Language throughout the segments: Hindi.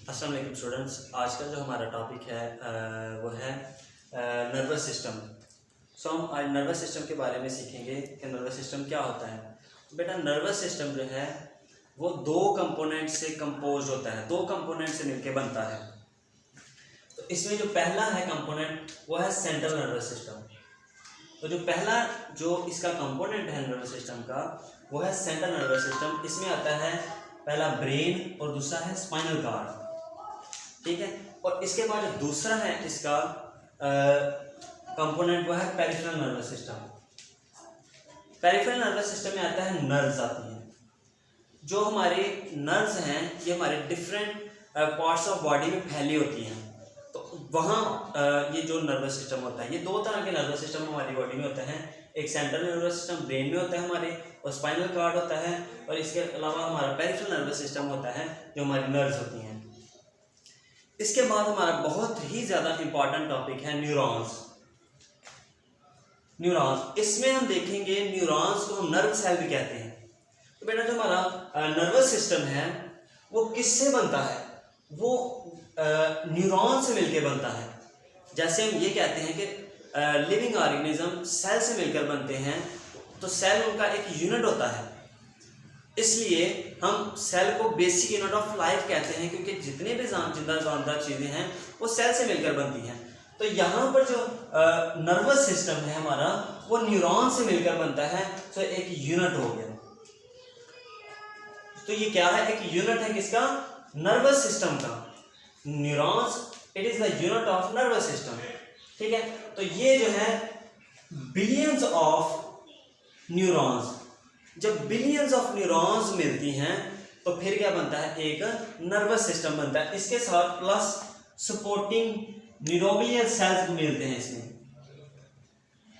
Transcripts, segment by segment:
अस्सलाम वालेकुम स्टूडेंट्स। आज का जो हमारा टॉपिक है वो है नर्वस सिस्टम। हम आज नर्वस सिस्टम के बारे में सीखेंगे कि नर्वस सिस्टम क्या होता है। बेटा नर्वस सिस्टम जो है वो दो कंपोनेंट से कंपोज होता है, दो कंपोनेंट से मिलकर बनता है। तो इसमें जो पहला है कंपोनेंट वो है सेंट्रल नर्वस सिस्टम। तो जो पहला जो इसका कंपोनेंट है नर्वस सिस्टम का वो है सेंट्रल नर्वस सिस्टम। इसमें आता है पहला ब्रेन और दूसरा है स्पाइनल कार्ड, ठीक है। और इसके बाद जो दूसरा है इसका कंपोनेंट वो है peripheral nervous system. Peripheral nervous system में आता है नर्व्स आती हैं। जो हमारे नर्व्स हैं ये हमारे डिफरेंट पार्ट्स ऑफ बॉडी में फैली होती हैं। तो वहाँ ये जो नर्वस सिस्टम होता है, ये दो तरह के नर्वस सिस्टम हमारी बॉडी में होते हैं। एक सेंट्रल नर्वस सिस्टम ब्रेन में होता है हमारे, और स्पाइनल कार्ड होता है, और इसके अलावा हमारा पेरिफेरल नर्वस सिस्टम होता है जो हमारी नर्व्स होती हैं। इसके बाद हमारा बहुत ही ज़्यादा इंपॉर्टेंट टॉपिक है न्यूरॉन्स। न्यूरॉन्स, इसमें हम देखेंगे न्यूरॉन्स को हम नर्व सेल भी कहते हैं। तो बेटा जो हमारा नर्वस सिस्टम है वो किससे बनता है? वो न्यूरॉन से मिलकर बनता है। जैसे हम ये कहते हैं कि लिविंग ऑर्गेनिज्म सेल से मिलकर बनते हैं, तो सेल उनका एक यूनिट होता है, इसलिए हम सेल को बेसिक यूनिट ऑफ लाइफ कहते हैं, क्योंकि जितने भी जिंदा जानदार चीज़ें हैं वो सेल से मिलकर बनती हैं। तो यहाँ पर जो नर्वस सिस्टम है हमारा वो न्यूरॉन से मिलकर बनता है, तो एक यूनिट हो गया। तो ये क्या है? एक यूनिट है किसका? नर्वस सिस्टम का। Neurons it is the unit of nervous system, ठीक है। तो ये जो है बिलियंस ऑफ न्यूरॉन्स, जब बिलियंस ऑफ न्यूरॉन्स मिलती हैं तो फिर क्या बनता है? एक नर्वस सिस्टम बनता है। इसके साथ प्लस सपोर्टिंग न्यूरोबियल सेल्स मिलते हैं इसमें।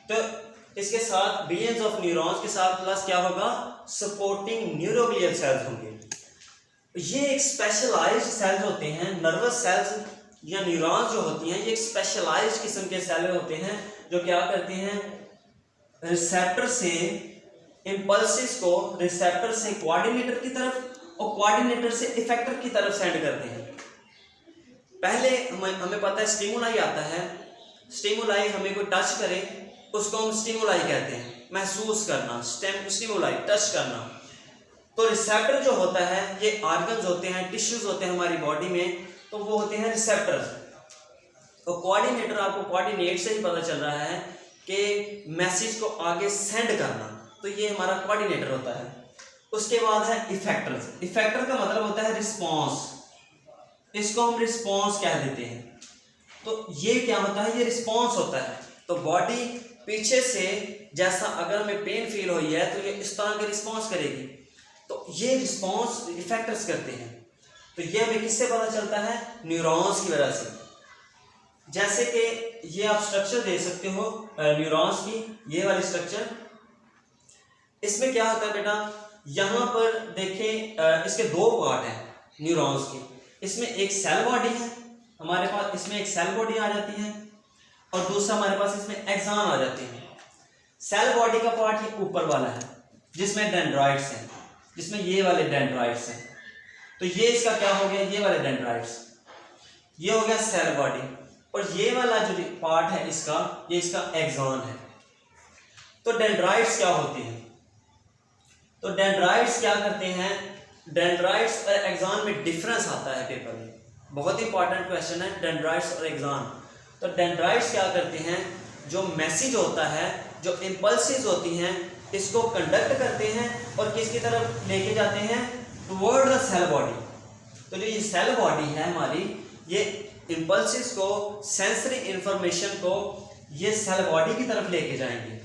तो इसके साथ बिलियंस ऑफ न्यूरॉन्स के साथ प्लस क्या होगा? सपोर्टिंग न्यूरोबियल सेल्स होंगे। ये एक स्पेशलाइज्ड सेल्स होते हैं। नर्वस सेल्स या न्यूरॉन्स जो होती हैं ये एक स्पेशलाइज्ड किस्म के सेल होते हैं जो क्या करते हैं? रिसेप्टर से इम्पल्सिस को रिसेप्टर से कोऑर्डिनेटर की तरफ और कोऑर्डिनेटर से इफेक्टर की तरफ सेंड करते हैं। पहले हमें पता है स्टिमुलाई आता है। स्टिमुलाई हमें कोई टच करे उसको हम स्टिमुलाई कहते हैं, महसूस करना, स्टिमुलाई टच करना। तो रिसेप्टर जो होता है ये ऑर्गन्स होते हैं, टिश्यूज होते हैं हमारी बॉडी में, तो वो होते हैं रिसेप्टर्स। तो कोऑर्डिनेटर आपको कोऑर्डिनेट से ही पता चल रहा है कि मैसेज को आगे सेंड करना, तो ये हमारा कोऑर्डिनेटर होता है। उसके बाद है इफेक्टर्स। इफेक्टर का मतलब होता है रिस्पॉन्स, इसको हम रिस्पॉन्स कह देते हैं। तो ये क्या होता है? ये रिस्पॉन्स होता है। तो बॉडी पीछे से जैसा अगर हमें पेन फील हुई है तो ये इस तरह के रिस्पॉन्स करेगी, तो ये रिस्पॉन्स इफेक्टर्स करते हैं। तो ये हमें किससे पता चलता है? न्यूरॉन्स की वजह से। जैसे कि ये आप स्ट्रक्चर देख सकते हो न्यूरॉन्स की, ये वाली स्ट्रक्चर। इसमें क्या होता है बेटा? यहाँ पर देखें इसके दो पार्ट हैं न्यूरॉन्स के। इसमें एक सेल बॉडी है हमारे पास, इसमें एक सेल बॉडी आ जाती है, और दूसरा हमारे पास इसमें एक्सॉन आ जाते हैं। सेल बॉडी का पार्ट ये ऊपर वाला है जिसमें डेंड्राइट्स हैं, जिसमें ये वाले डेंड्राइट्स हैं। तो ये इसका क्या हो गया? ये वाले डेंड्राइट्स, ये हो गया सेल बॉडी। और ये वाला जो पार्ट है इसका, ये इसका एक्सॉन है। तो डेंड्राइट्स क्या होती हैं? तो डेंड्राइट्स क्या करते हैं? डेंड्राइट्स और एक्सॉन में डिफरेंस आता है पेपर में, बहुत इंपॉर्टेंट क्वेश्चन है डेंड्राइट्स और एक्सॉन। तो डेंड्राइट्स क्या करते हैं? जो मैसेज होता है, जो इम्पल्सेस होती हैं, इसको कंडक्ट करते हैं और किसकी तरफ लेके जाते हैं? Toward the cell body. तो जो ये सेल बॉडी है हमारी, ये इम्पल्सेस को, सेंसरी इंफॉर्मेशन को ये सेल बॉडी की तरफ लेके जाएंगे।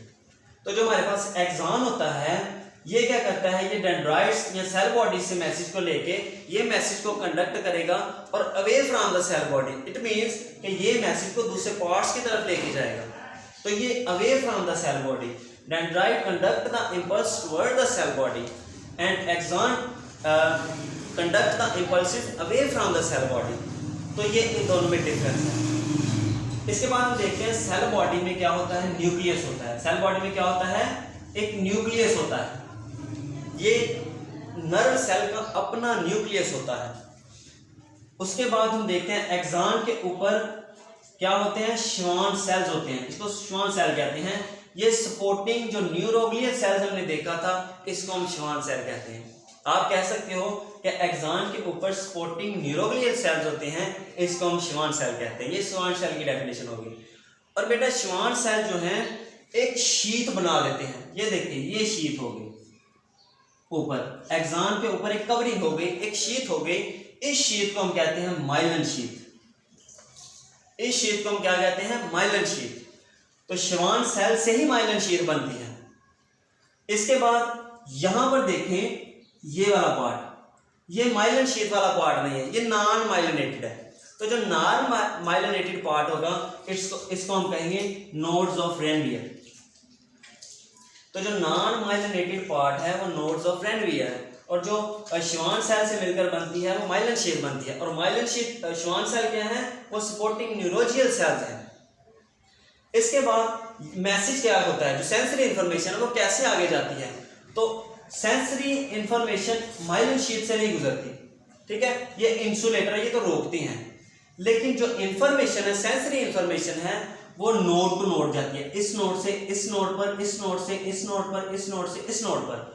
तो जो हमारे पास एक्सॉन होता है ये क्या करता है? ये डेंड्राइट्स या सेल बॉडी से मैसेज को लेके ये मैसेज को कंडक्ट करेगा और away from the cell body. It means कि ये मैसेज को दूसरे पार्ट्स की तरफ लेके जाएगा। तो ये away from the cell body, dendrite conduct the impulse toward the cell body and axon conduct the impulses away from the cell body. तो ये इन दोनों में डिफरेंस है। इसके बाद हम देखते हैं सेल बॉडी में क्या होता है? न्यूक्लियस होता है। सेल बॉडी में क्या होता है? एक न्यूक्लियस होता है। ये नर्व सेल का अपना न्यूक्लियस होता है। उसके बाद हम देखते हैं एक्सॉन के ऊपर क्या होते हैं, श्वान सेल्स होते हैं, इसको श्वान सेल कहते हैं। ये सपोर्टिंग जो न्यूरोग्लियल सेल्स हमने देखा था इसको हम श्वान सेल कहते हैं। आप कह सकते हो कि एक्सॉन के ऊपर सपोर्टिंग न्यूरोग्लियल सेल्स होते हैं, इसको हम श्वान सेल कहते हैं। ये श्वान सेल की डेफिनेशन होगी। और बेटा श्वान सेल जो है एक शीट बना लेते हैं। ये देखिए ये शीट हो गई, ऊपर एक्सॉन के ऊपर एक कवरिंग हो गई, एक शीट हो गई। इस शीट को हम कहते हैं माइलिन शीट। इस शीट को हम क्या कहते हैं, माइलिन शीट। तो श्वान सेल से ही माइलिन शीट बनती है। इसके बाद यहां पर देखें ये वाला पार्ट, ये माइलिन शीट वाला पार्ट नहीं है, ये नॉन माइलिनेटेड है। तो जो नॉन माइलिनेटेड पार्ट होगा इसको हम कहेंगे नोड्स ऑफ रेनवियर। तो जो नॉन माइलिनेटेड पार्ट है वो नोड्स ऑफ रेनवियर है, और जो श्वान सेल से मिलकर बनती है वो माइलिन शीट बनती है। और माइलिन शीट श्वान सेल क्या है, वो सपोर्टिंग न्यूरोजियल सेल्स हैं। इसके बाद मैसेज क्या होता है, जो सेंसरी इंफॉर्मेशन है वो कैसे आगे जाती है। तो सेंसरी इंफॉर्मेशन माइलिन शीट से नहीं गुजरती, ठीक है, ये इंसुलेटर है, ये तो रोकती हैं। लेकिन जो इंफॉर्मेशन है, सेंसरी इंफॉर्मेशन है, वो नोड टू नोड जाती है, इस नोड से इस नोड पर, इस नोड से इस नोड पर, इस नोड से इस नोड पर।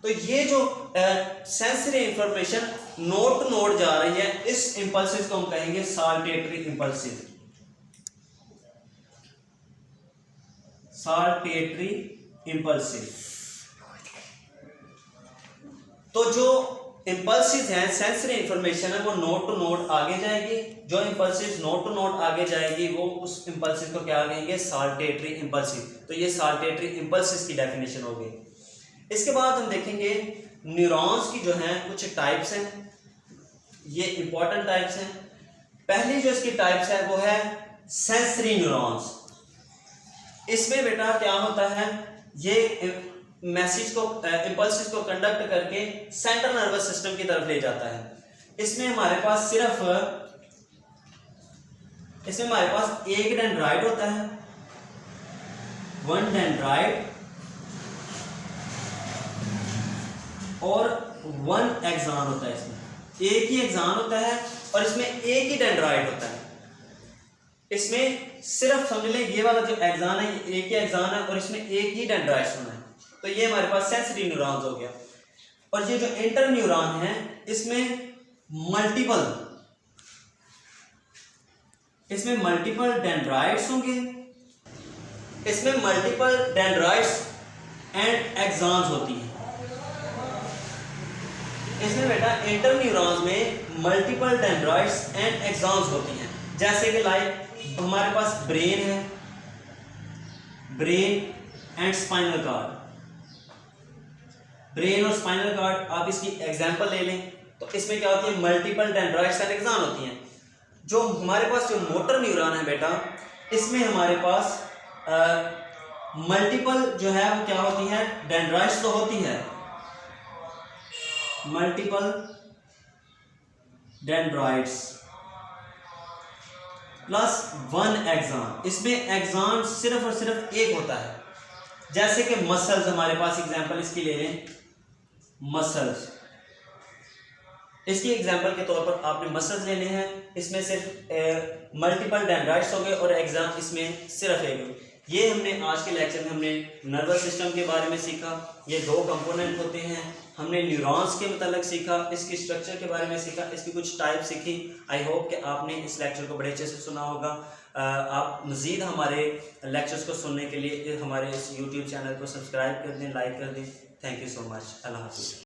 तो ये जो sensory information node to node जा रही है, इस इंपल्सिस को हम कहेंगे साल्टेटरी इंपल्सिस। Saltatory impulses. तो जो इंपल्सिस हैं, सेंसरी इंफॉर्मेशन है, वो नोड टू नोड आगे जाएगी। जो इंपल्सिस नोड टू नोड आगे जाएगी वो उस इंपल्सिस को क्या कहेंगे, साल्टेटरी इंपल्सिस। तो ये साल्टेटरी इंपल्सिस की डेफिनेशन हो गई। इसके बाद हम देखेंगे न्यूरॉन्स की जो हैं कुछ टाइप्स हैं, ये इंपॉर्टेंट टाइप्स हैं। पहली जो इसकी टाइप्स है वो है सेंसरी न्यूरॉन्स। इसमें बेटा क्या होता है, ये मैसेज को इंपल्सिस को कंडक्ट करके सेंट्रल नर्वस सिस्टम की तरफ ले जाता है। इसमें हमारे पास एक डेंड्राइट होता है, वन डेंड्राइट और वन एक्सॉन होता है। इसमें एक ही एक्सॉन होता है और इसमें एक ही डेंड्राइट होता है। इसमें सिर्फ समझ लें ये वाला जो एक्सॉन है ये एक ही एक्सॉन है और इसमें एक ही डेंड्राइट होना है। तो ये हमारे पास सेंसरी न्यूरॉन्स हो गया। और ये जो इंटर न्यूरॉन है इसमें मल्टीपल डेंड्राइट्स होंगे, इसमें मल्टीपल डेंड्राइट्स एंड एक्सॉन्स होती हैं। इसमें बेटा इंटर न्यूरॉन्स में मल्टीपल डेंड्राइट्स एंड एक्सॉन्स होती हैं। जैसे कि लाइक हमारे पास ब्रेन है, brain and spinal cord. Brain और स्पाइनल कार्ड आप इसकी एग्जांपल ले लें तो इसमें क्या होती है, मल्टीपल डेंड्राइट्स एंड एक्सॉन होती हैं। जो हमारे पास जो मोटर न्यूरॉन है बेटा, इसमें हमारे पास मल्टीपल जो है वो क्या होती है, डेंड्राइट्स तो होती है, multiple dendrites plus one axon. इसमें एक्सॉन सिर्फ और सिर्फ एक होता है। जैसे कि मसल्स, हमारे पास एग्जांपल इसकी ले लें, मसल्स। इसकी एग्जांपल के तौर पर आपने मसल्स लेने हैं, इसमें सिर्फ मल्टीपल डेंड्राइट्स हो गए और एक्सॉन इसमें सिर्फ एक। ये हमने आज के लेक्चर में हमने नर्वस सिस्टम के बारे में सीखा। ये दो कंपोनेंट होते हैं। हमने न्यूरॉन्स के मतलब सीखा, इसकी स्ट्रक्चर के बारे में सीखा, इसकी कुछ टाइप सीखी। आई होप कि आपने इस लेक्चर को बड़े अच्छे से सुना होगा। आप मज़ीद हमारे लेक्चर्स को सुनने के लिए हमारे इस यूट्यूब चैनल को सब्सक्राइब कर दें, लाइक कर दें। Thank you so much. अल्लाह हाफिज़।